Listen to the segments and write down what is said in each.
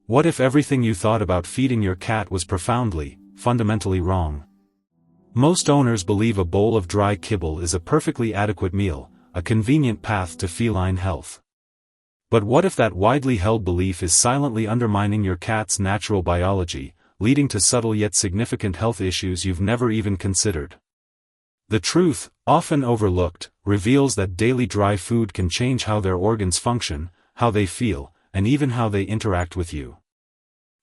What if everything you thought about feeding your cat was profoundly, fundamentally wrong? Most owners believe a bowl of dry kibble is a perfectly adequate meal, a convenient path to feline health. But what if that widely held belief is silently undermining your cat's natural biology, leading to subtle yet significant health issues you've never even considered? The truth, often overlooked, reveals that daily dry food can change how their organs function, how they feel, and even how they interact with you.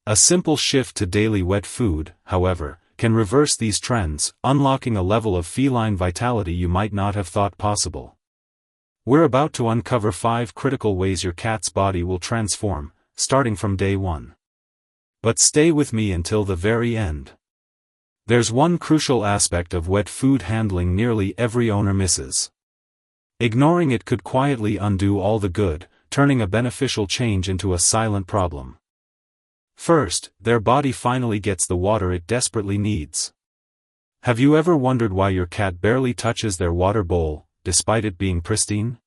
A simple shift to daily wet food, however, can reverse these trends, unlocking a level of feline vitality you might not have thought possible. We're about to uncover 5 critical ways your cat's body will transform, starting from day 1. But stay with me until the very end. There's one crucial aspect of wet food handling nearly every owner misses. Ignoring it could quietly undo all the good, turning a beneficial change into a silent problem. First, their body finally gets the water it desperately needs. Have you ever wondered why your cat barely touches their water bowl, despite it being pristine?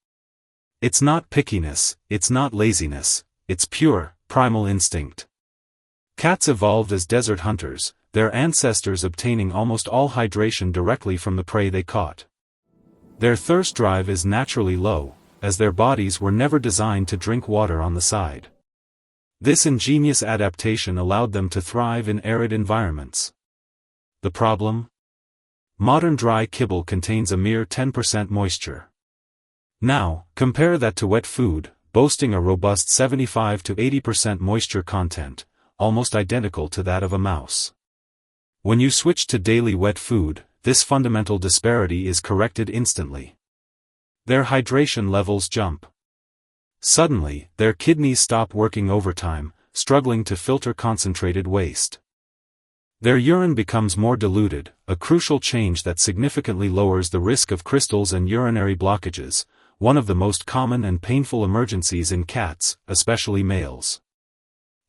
It's not pickiness, it's not laziness, it's pure, primal instinct. Cats evolved as desert hunters, their ancestors obtaining almost all hydration directly from the prey they caught. Their thirst drive is naturally low, as their bodies were never designed to drink water on the side. This ingenious adaptation allowed them to thrive in arid environments. The problem? Modern dry kibble contains a mere 10% moisture. Now, compare that to wet food, boasting a robust 75 to 80% moisture content, almost identical to that of a mouse. When you switch to daily wet food, this fundamental disparity is corrected instantly. Their hydration levels jump. Suddenly, their kidneys stop working overtime, struggling to filter concentrated waste. Their urine becomes more diluted, a crucial change that significantly lowers the risk of crystals and urinary blockages, one of the most common and painful emergencies in cats, especially males.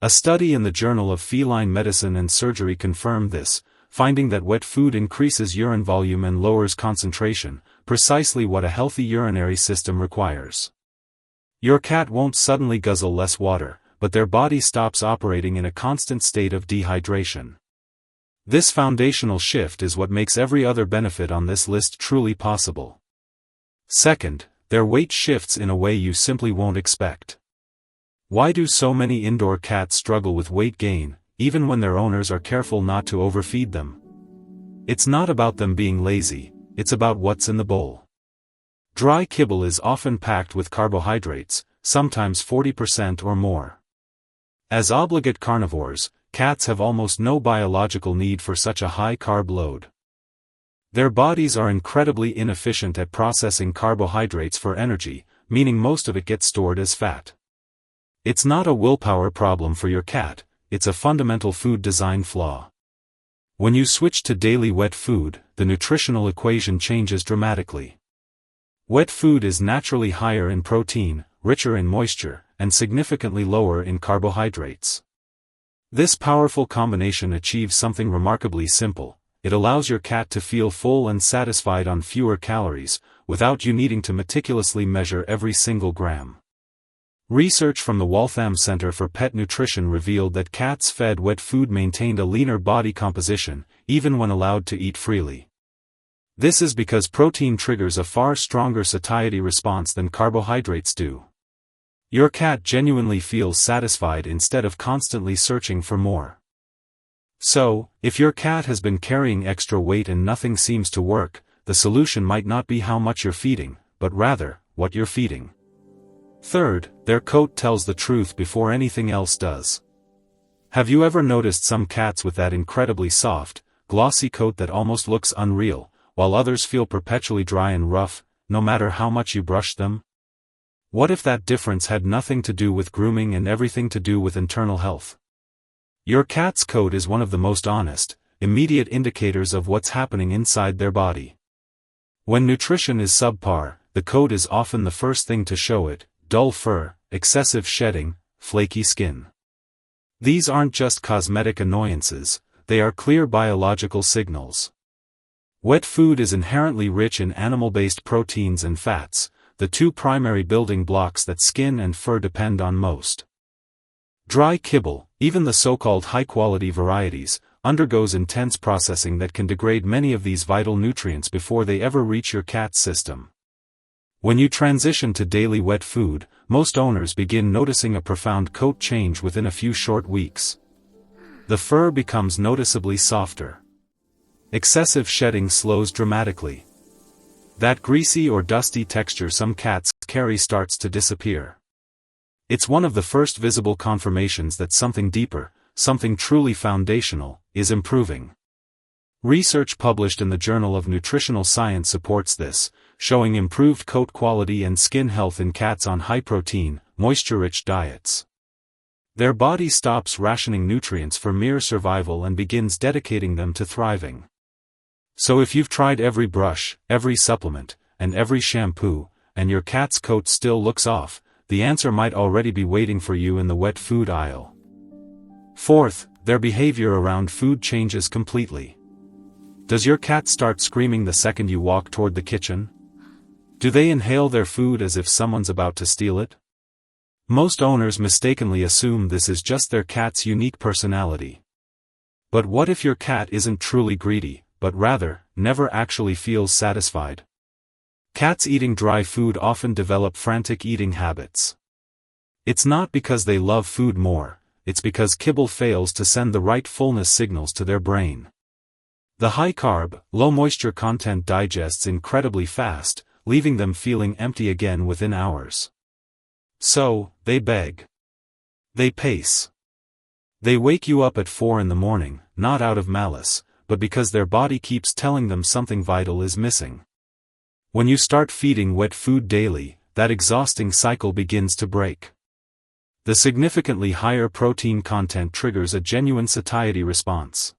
A study in the Journal of Feline Medicine and Surgery confirmed this, finding that wet food increases urine volume and lowers concentration, precisely what a healthy urinary system requires. Your cat won't suddenly guzzle less water, but their body stops operating in a constant state of dehydration. This foundational shift is what makes every other benefit on this list truly possible. Second, their weight shifts in a way you simply won't expect. Why do so many indoor cats struggle with weight gain, even when their owners are careful not to overfeed them? It's not about them being lazy, it's about what's in the bowl. Dry kibble is often packed with carbohydrates, sometimes 40% or more. As obligate carnivores, cats have almost no biological need for such a high carb load. Their bodies are incredibly inefficient at processing carbohydrates for energy, meaning most of it gets stored as fat. It's not a willpower problem for your cat, it's a fundamental food design flaw. When you switch to daily wet food, the nutritional equation changes dramatically. Wet food is naturally higher in protein, richer in moisture, and significantly lower in carbohydrates. This powerful combination achieves something remarkably simple: it allows your cat to feel full and satisfied on fewer calories, without you needing to meticulously measure every single gram. Research from the Waltham Center for Pet Nutrition revealed that cats fed wet food maintained a leaner body composition, even when allowed to eat freely. This is because protein triggers a far stronger satiety response than carbohydrates do. Your cat genuinely feels satisfied instead of constantly searching for more. So, if your cat has been carrying extra weight and nothing seems to work, the solution might not be how much you're feeding, but rather, what you're feeding. Third, their coat tells the truth before anything else does. Have you ever noticed some cats with that incredibly soft, glossy coat that almost looks unreal, while others feel perpetually dry and rough, no matter how much you brush them? What if that difference had nothing to do with grooming and everything to do with internal health? Your cat's coat is one of the most honest, immediate indicators of what's happening inside their body. When nutrition is subpar, the coat is often the first thing to show it: dull fur, excessive shedding, flaky skin. These aren't just cosmetic annoyances, they are clear biological signals. Wet food is inherently rich in animal-based proteins and fats, the two primary building blocks that skin and fur depend on most. Dry kibble, even the so-called high-quality varieties, undergoes intense processing that can degrade many of these vital nutrients before they ever reach your cat's system. When you transition to daily wet food, most owners begin noticing a profound coat change within a few short weeks. The fur becomes noticeably softer. Excessive shedding slows dramatically. That greasy or dusty texture some cats carry starts to disappear. It's one of the first visible confirmations that something deeper, something truly foundational, is improving. Research published in the Journal of Nutritional Science supports this, showing improved coat quality and skin health in cats on high-protein, moisture-rich diets. Their body stops rationing nutrients for mere survival and begins dedicating them to thriving. So if you've tried every brush, every supplement, and every shampoo, and your cat's coat still looks off, the answer might already be waiting for you in the wet food aisle. Fourth, their behavior around food changes completely. Does your cat start screaming the second you walk toward the kitchen? Do they inhale their food as if someone's about to steal it? Most owners mistakenly assume this is just their cat's unique personality. But what if your cat isn't truly greedy, but rather, never actually feels satisfied? Cats eating dry food often develop frantic eating habits. It's not because they love food more, it's because kibble fails to send the right fullness signals to their brain. The high-carb, low-moisture content digests incredibly fast, leaving them feeling empty again within hours. So, they beg. They pace. They wake you up at 4 in the morning, not out of malice, but because their body keeps telling them something vital is missing. When you start feeding wet food daily, that exhausting cycle begins to break. The significantly higher protein content triggers a genuine satiety response.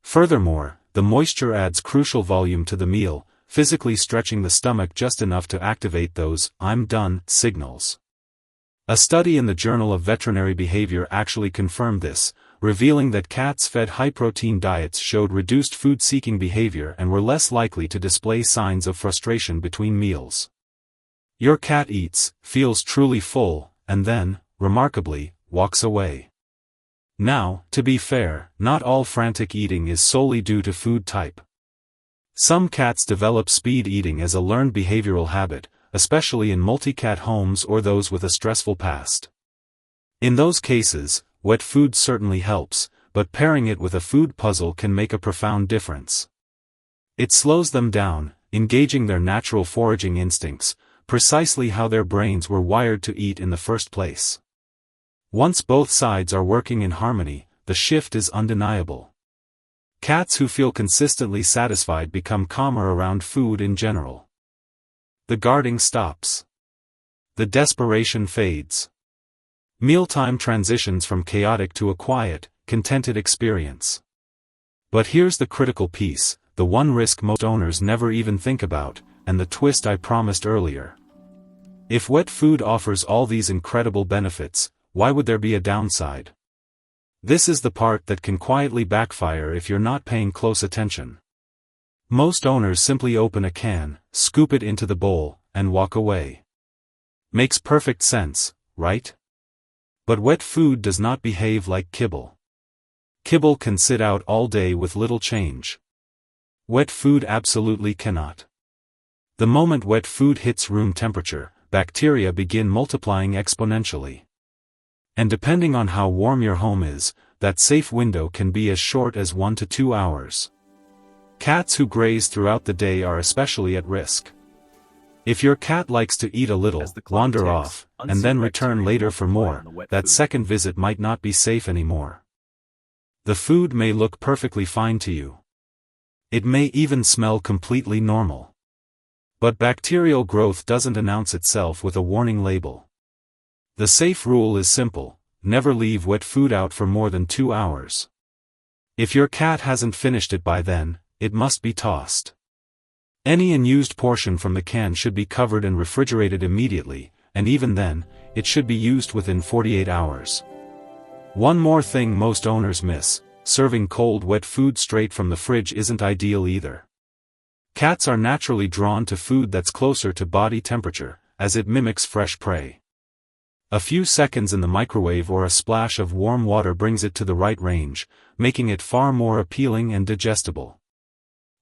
Furthermore, the moisture adds crucial volume to the meal, physically stretching the stomach just enough to activate those "I'm done" signals. A study in the Journal of Veterinary Behavior actually confirmed this, revealing that cats fed high-protein diets showed reduced food-seeking behavior and were less likely to display signs of frustration between meals. Your cat eats, feels truly full, and then, remarkably, walks away. Now, to be fair, not all frantic eating is solely due to food type. Some cats develop speed eating as a learned behavioral habit, especially in multi-cat homes or those with a stressful past. In those cases, wet food certainly helps, but pairing it with a food puzzle can make a profound difference. It slows them down, engaging their natural foraging instincts, precisely how their brains were wired to eat in the first place. Once both sides are working in harmony, the shift is undeniable. Cats who feel consistently satisfied become calmer around food in general. The guarding stops. The desperation fades. Mealtime transitions from chaotic to a quiet, contented experience. But here's the critical piece, the one risk most owners never even think about, and the twist I promised earlier. If wet food offers all these incredible benefits, why would there be a downside? This is the part that can quietly backfire if you're not paying close attention. Most owners simply open a can, scoop it into the bowl, and walk away. Makes perfect sense, right? But wet food does not behave like kibble. Kibble can sit out all day with little change. Wet food absolutely cannot. The moment wet food hits room temperature, bacteria begin multiplying exponentially. And depending on how warm your home is, that safe window can be as short as 1 to 2 hours. Cats who graze throughout the day are especially at risk. If your cat likes to eat a little, wander off, and then return later for more, that second visit might not be safe anymore. The food may look perfectly fine to you. It may even smell completely normal. But bacterial growth doesn't announce itself with a warning label. The safe rule is simple: never leave wet food out for more than 2 hours. If your cat hasn't finished it by then, it must be tossed. Any unused portion from the can should be covered and refrigerated immediately, and even then, it should be used within 48 hours. One more thing most owners miss: serving cold wet food straight from the fridge isn't ideal either. Cats are naturally drawn to food that's closer to body temperature, as it mimics fresh prey. A few seconds in the microwave or a splash of warm water brings it to the right range, making it far more appealing and digestible.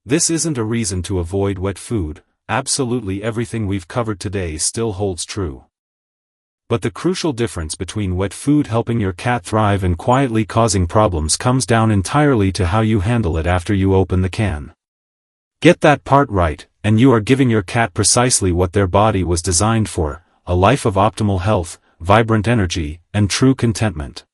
This isn't a reason to avoid wet food. Absolutely everything we've covered today still holds true. But the crucial difference between wet food helping your cat thrive and quietly causing problems comes down entirely to how you handle it after you open the can. Get that part right, and you are giving your cat precisely what their body was designed for: a life of optimal health, vibrant energy, and true contentment.